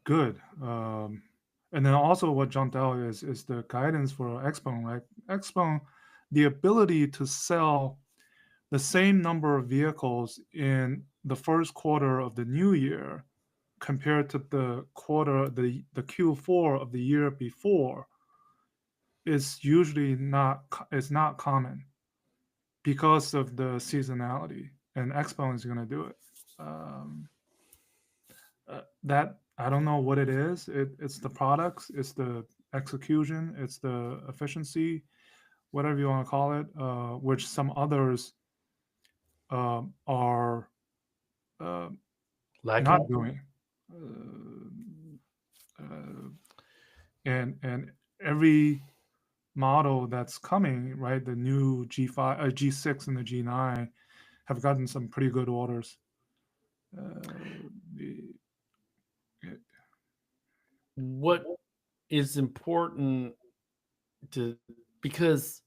good. And then also what jumped out is the guidance for XPeng, right? XPeng, the ability to sell the same number of vehicles in the first quarter of the new year compared to the Q4 of the year before is usually not common because of the seasonality, and Expo is going to do it. Um, that I don't know what it is. It's the products, it's the execution, it's the efficiency, whatever you want to call it, which some others are uh, not Lacking? doing. Uh, uh, and every model that's coming, right? The new G5, G6, and the G9 have gotten some pretty good orders. The, What is important to, because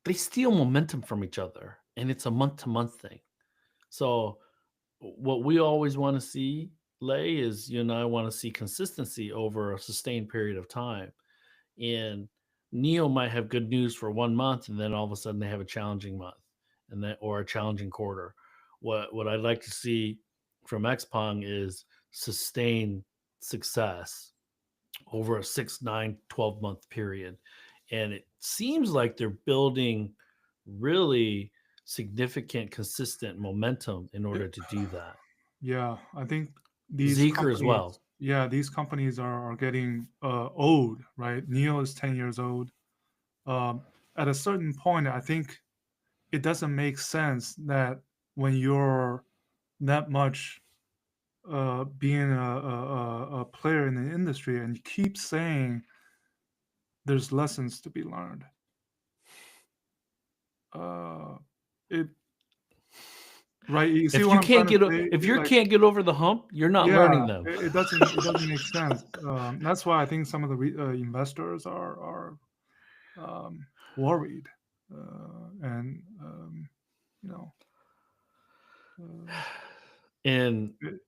they steal momentum from each other, and it's a month to month thing. So what we always want to see, Lay, is you and I want to see consistency over a sustained period of time. And Neo might have good news for 1 month, and then all of a sudden they have a challenging month, and then or a challenging quarter. What I'd like to see from Xpeng is sustained success over a 6, 9, 12 month period. And it seems like they're building really significant, consistent momentum in order to do that. yeah, I think these Zeekr as companies, well. these companies are getting old, right? Neo is 10 years old. At a certain point, I think it doesn't make sense that when you're that much being a player in the industry, and you keep saying there's lessons to be learned. Uh, it right. You see If what you I'm can't trying to get say? if you Like, can't get over the hump, you're not yeah, learning them. it doesn't make sense. That's why I think some of the investors are worried, and you know, uh, And it-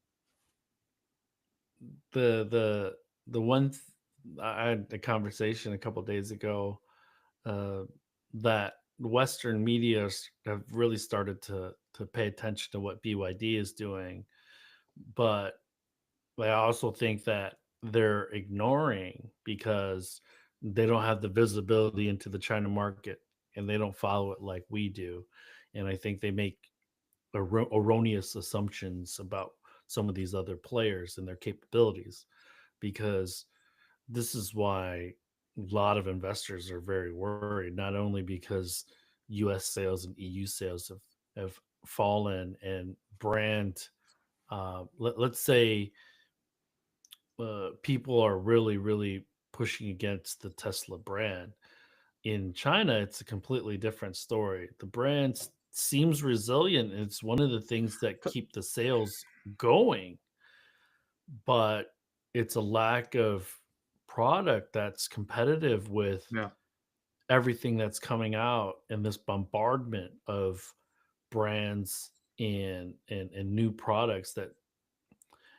the one I had a conversation a couple days ago uh, that Western media have really started to pay attention to what BYD is doing, but I also think that they're ignoring because they don't have the visibility into the China market and they don't follow it like we do, and I think they make erroneous assumptions about some of these other players and their capabilities because this is why a lot of investors are very worried, not only because US sales and EU sales have fallen and brand, let's say people are really, really pushing against the Tesla brand. In China, it's a completely different story. The brand seems resilient. And it's one of the things that keep the sales going, but it's a lack of product that's competitive with yeah, everything that's coming out and this bombardment of brands and new products that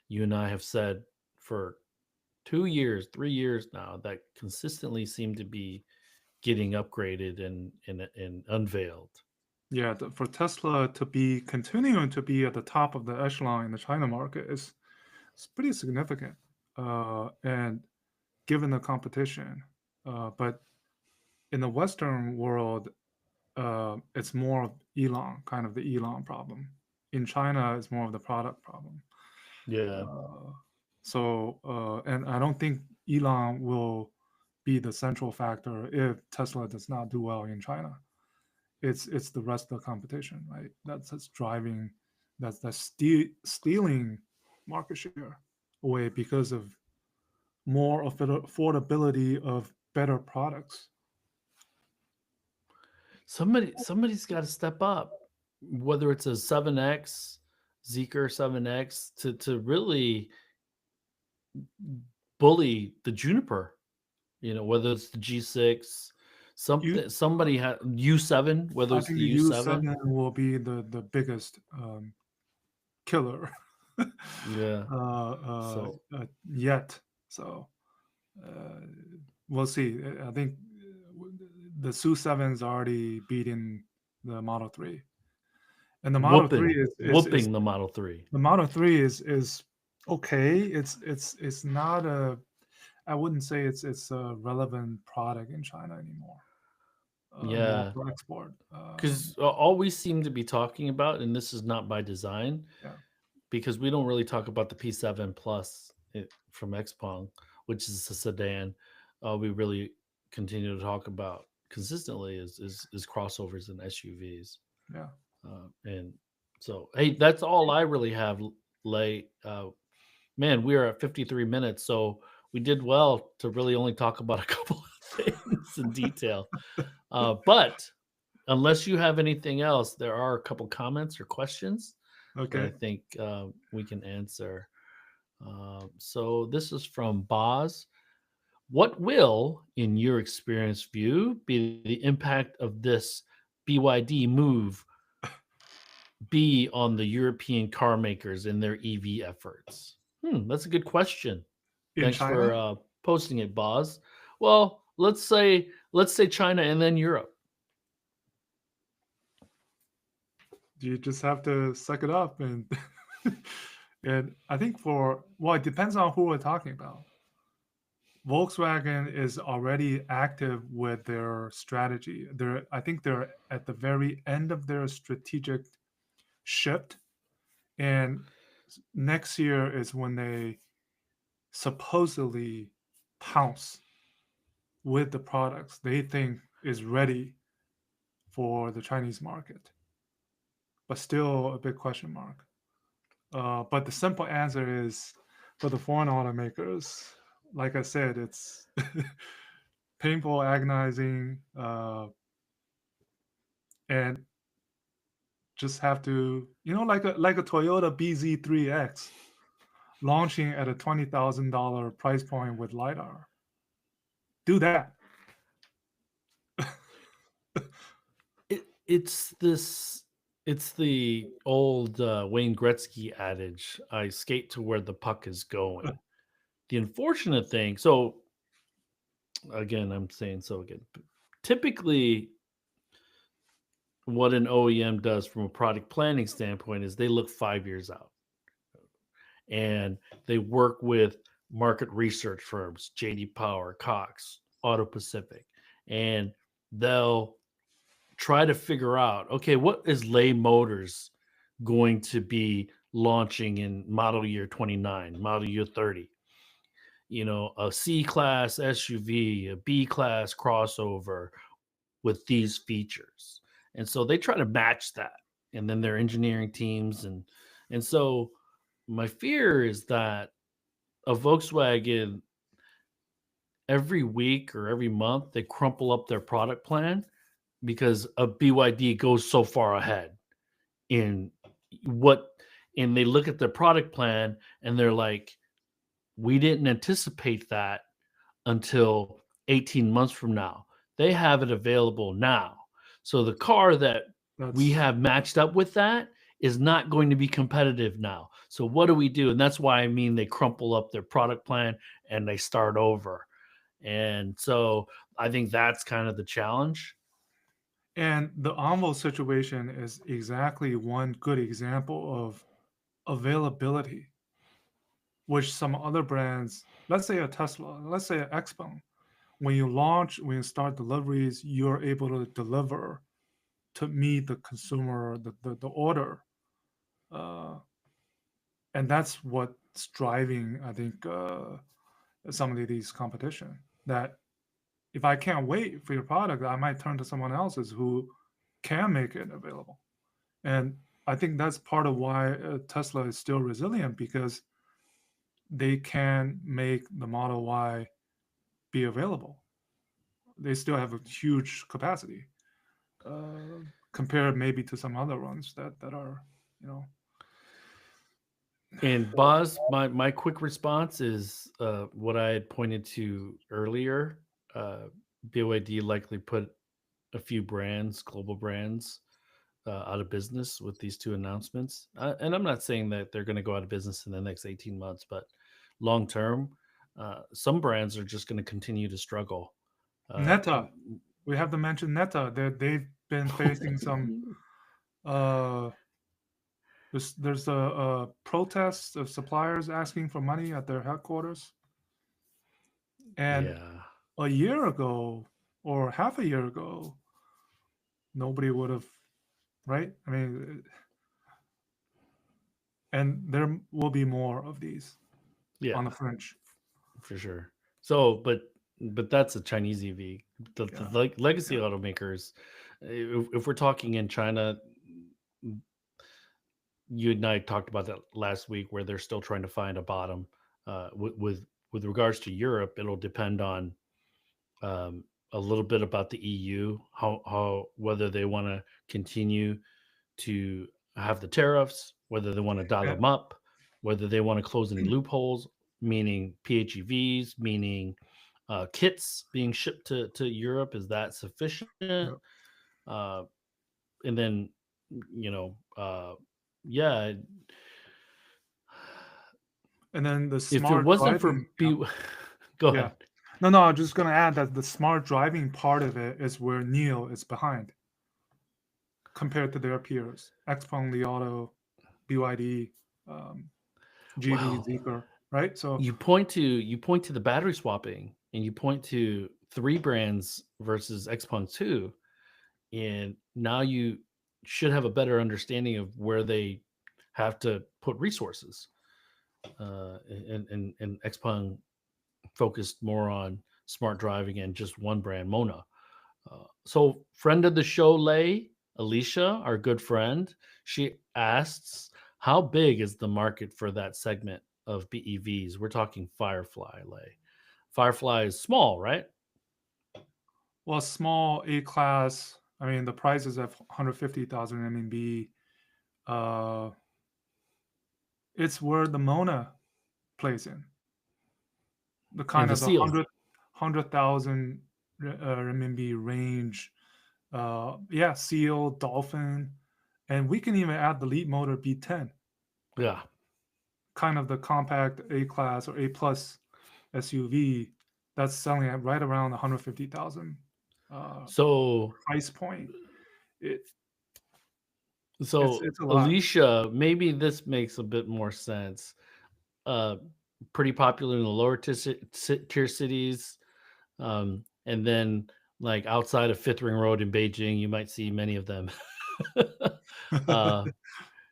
you and I have said for 2 years, 3 years now that consistently seem to be getting upgraded and unveiled. yeah. For Tesla to be continuing to be at the top of the echelon in the China market is it's pretty significant, and given the competition, but in the Western world, it's more of Elon, kind of the Elon problem. In China, it's more of the product problem. Yeah. Uh, and I don't think Elon will be the central factor if Tesla does not do well in China. It's the rest of the competition, right? That's driving, that's stealing market share away because of more affordability of better products. Somebody's got to step up, whether it's a 7X, Zeekr 7X, to really bully the Juniper. Whether it's the G6, You, somebody had U7, whether I it's think the the U7. U7 will be the biggest killer Yeah. uh, So yet. So uh, we'll see. I think the Su 7 is already beating the Model 3, and the Model 3 is whooping the Model 3. the Model 3 is okay. It's not a. I wouldn't say it's a relevant product in China anymore. More Yeah. for export. Because all we seem to be talking about, and this is not by design, Yeah, because we don't really talk about the P7 Plus from XPeng, which is a sedan. We really continue to talk about consistently is crossovers and SUVs. yeah. And so, hey, that's all I really have, Lay. Man, we are at 53 minutes, so we did well to really only talk about a couple of things in detail. But unless you have anything else, there are a couple comments or questions that I Okay. think we can answer. So this is from Boz. What will, in your experience view, be the impact of this BYD move be on the European car makers in their EV efforts? That's a good question. In Thanks for China, posting it, Boz. Well, let's say China and then Europe. you just have to suck it up and and I think for well, it depends on who we're talking about. Volkswagen is already active with their strategy. I think they're at the very end of their strategic shift, and next year is when they supposedly pounce with the products they think is ready for the Chinese market, but still a big question mark. But the simple answer is for the foreign automakers, like I said, it's painful, agonizing, and just have to, like a Toyota BZ3X launching at a $20,000 price point with lidar. Do that. It's this. It's the old Wayne Gretzky adage: "I skate to where the puck is going." The unfortunate thing. So again, I'm saying so again. Typically, what an OEM does from a product planning standpoint is they look 5 years out, and they work with market research firms, JD Power, Cox, Auto Pacific, and they'll try to figure out, okay, what is Lay Motors going to be launching in model year 29, model year 30? A C class SUV, a B class crossover with these features. And so they try to match that. And then their engineering teams and so my fear is that a Volkswagen every week or every month they crumple up their product plan because a BYD goes so far ahead in what and they look at their product plan and they're like, we didn't anticipate that until 18 months from now. They have it available now. So the car that we That's have matched up with that is not going to be competitive now. So what do we do? And that's why I mean they crumple up their product plan and they start over. And so I think that's kind of the challenge. and the Envo situation is exactly one good example of availability, which some other brands, let's say a Tesla, let's say an XPeng, when you launch, when you start deliveries, you're able to deliver to meet the consumer, the order. Uh, and that's what's driving, I think, some of these competition. That if I can't wait for your product, I might turn to someone else's who can make it available. And I think that's part of why Tesla is still resilient because they can make the Model Y be available. They still have a huge capacity compared maybe to some other ones that are, you know, And Boz, my quick response is what I had pointed to earlier. BYD likely put a few brands, global brands, out of business with these two announcements. And I'm not saying that they're going to go out of business in the next 18 months, but long term, some brands are just going to continue to struggle. Uh, Neta. We have to mention Neta. They've been facing some. Uh, there's a protest of suppliers asking for money at their headquarters, and yeah. a year ago or half a year ago, nobody would have, right? I mean, and there will be more of these Yeah, on the fringe. for sure. So, but that's a Chinese EV. The Yeah, legacy yeah, automakers, if we're talking in China, you and I talked about that last week, where they're still trying to find a bottom. With regards to Europe, it'll depend on um, a little bit about the EU, how whether they want to continue to have the tariffs, whether they want to dial and, them up, whether they want to close any loopholes, meaning PHEVs, meaning kits being shipped to Europe. Is that sufficient? yeah. Uh, and then, you know, yeah, And then the if it smart wasn't for driving. Yeah, go yeah. ahead. No, I'm just gonna add that the smart driving part of it is where NIO is behind compared to their peers. XPeng, Li Auto, BYD, um, GV, Wow, Zeekr, right? So you point to the battery swapping, and you point to three brands versus Xpeng 2, and now you should have a better understanding of where they have to put resources. And Xpeng focused more on smart driving and just one brand, Mona. So, friend of the show, Lay, Alicia, our good friend, she asks, How big is the market for that segment of BEVs? We're talking Firefly. Like Firefly is small, right? Well, small A class. I mean, the price is at 150,000 RMB. Uh, it's where the Mona plays in the And kind the of the Seal. 100,000 RMB range. Yeah, Seal, Dolphin, and we can even add the Leap Motor B10, Yeah. kind of the compact A class or A plus SUV that's selling at right around 150,000 uh, So price point. It, so it's a lot. Alicia, maybe this makes a bit more sense. Uh Pretty popular in the lower tier cities. And then like outside of Fifth Ring Road in Beijing, you might see many of them. uh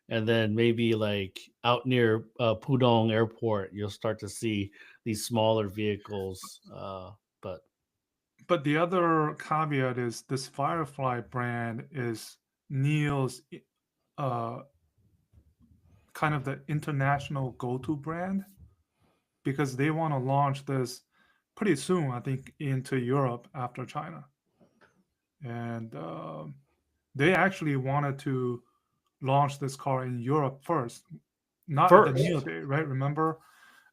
and then maybe like out near Pudong Airport, you'll start to see these smaller vehicles. But But the other caveat is this Firefly brand is NIO's uh, kind of the international go-to brand because they want to launch this pretty soon, I think, into Europe after China. And they actually wanted to launch this car in Europe first, not at the NIO first, Day, right? Remember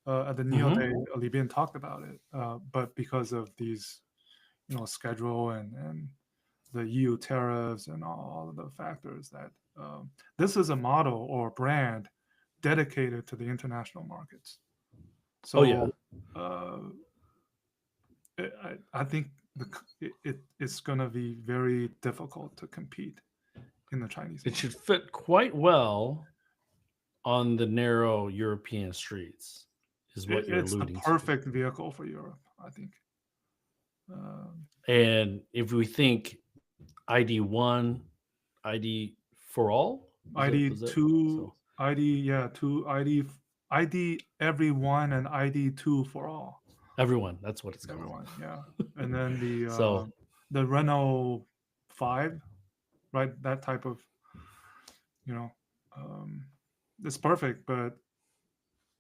at the NIO hmm Day, Li Bin talked about it, but because of these, schedule and the EU tariffs and all of the factors that this is a model or brand dedicated to the international markets. oh yeah, So uh, I think it's going to be very difficult to compete in the Chinese it should market. fit quite well on the narrow European streets, is what you're It's the alluding to. perfect vehicle for Europe, I think. Um, And if we think ID1, ID for all, was ID that two, so? ID yeah, two ID everyone and ID two for all. Everyone, that's what it's called. Everyone, yeah. And then So the Renault 5, right? That type of, you know, um, it's perfect, but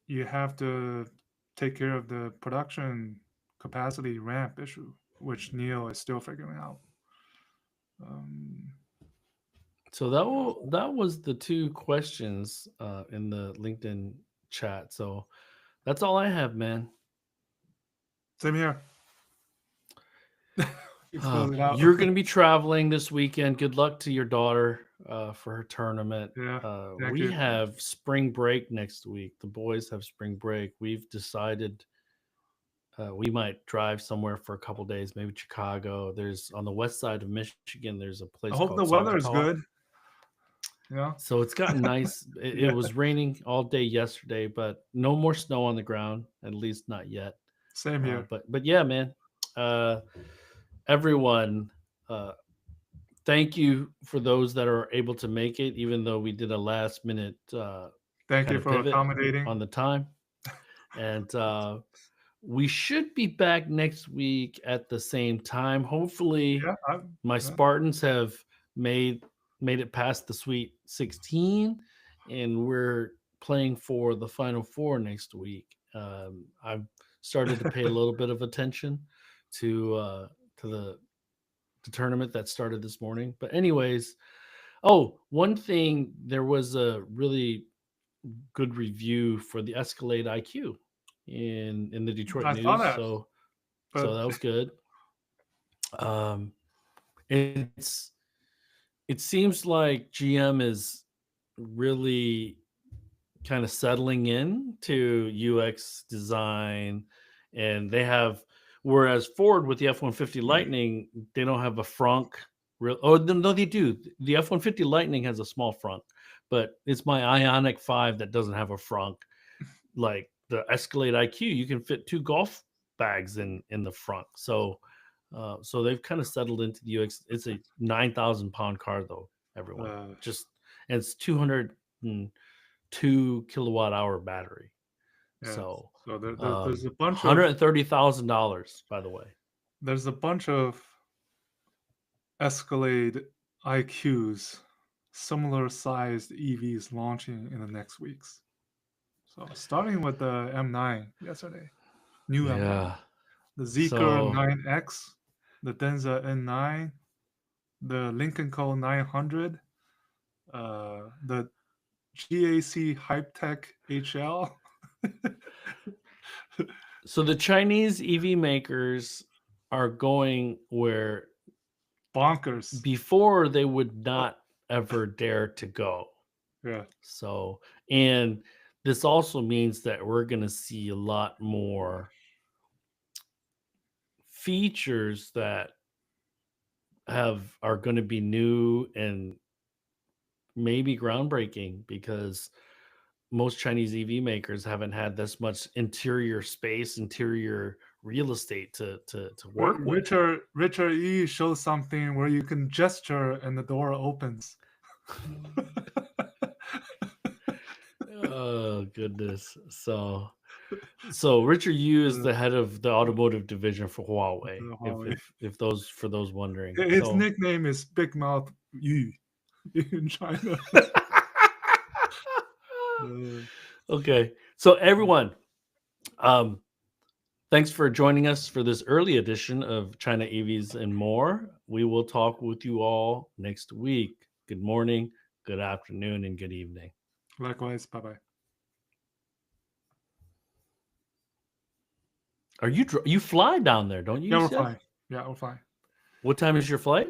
you have to take care of the production capacity ramp issue, which Neil is still figuring out. Um, So that was the two questions in the LinkedIn chat. So that's all I have, man. Same here. You close it out. You're going to be traveling this weekend. Good luck to your daughter for her tournament. Yeah. Thank We you. have spring break next week. The boys have spring break. We've decided we might drive somewhere for a couple days, maybe Chicago. There's on the west side of Michigan. There's a I place hope the called weather is Sagataw. good. Yeah. So it's gotten nice. It Yeah. was raining all day yesterday, but no more snow on the ground, at least not yet. Same here. But yeah, man. Uh, Everyone, uh, thank you for those that are able to make it, even though we did a last minute Thank kind you of for pivot accommodating. on the time. And we should be back next week at the same time. Hopefully, Yeah. my Yeah. Spartans have made made it past the Sweet 16, and we're playing for the Final Four next week. I've started to pay a little bit of attention to the tournament that started this morning. But anyways, oh, one thing, there was a really good review for the Escalade IQ in the Detroit I saw News. that, So but that was good. Um, it's it seems like GM is really kind of settling in to UX design, and they have, whereas Ford with the F-150 Lightning, they don't have a frunk. Real, oh no, they do. The F-150 Lightning has a small frunk, but it's my Ionic 5 that doesn't have a frunk. Like the Escalade IQ, you can fit two golf bags in the front. So they've kind of settled into the UX. It's a 9,000 pound car though. Everyone, uh, just, and it's 202 kilowatt hour battery. yeah. So So there's a bunch of $130,000, by the way. Escalade IQs similar sized EVs launching in the next weeks. So starting with the M9 yesterday, new M9, Yeah. the Zeekr So 9X, the Denza N9, the Lincoln Co 900, the GAC Hypetech HL. so the Chinese EV makers are going where Bonkers. before they would not ever dare to go. Yeah. So, and this also means that we're going to see a lot more features that are going to be new and maybe groundbreaking, because most Chinese EV makers haven't had this much interior space, interior real estate to work with. Richard E shows something where you can gesture and the door opens. Oh goodness. So Richard Yu is the head of the automotive division for Huawei. Huawei. If those, for those wondering. His So nickname is Big Mouth Yu in China. okay. So everyone, thanks for joining us for this early edition of China EVs and more. We will talk with you all next week. Good morning, good afternoon, and good evening. Likewise. Bye-bye. Are you fly down there, don't you? Yeah, you we're said? fine. Yeah, we're fine. What time is your flight?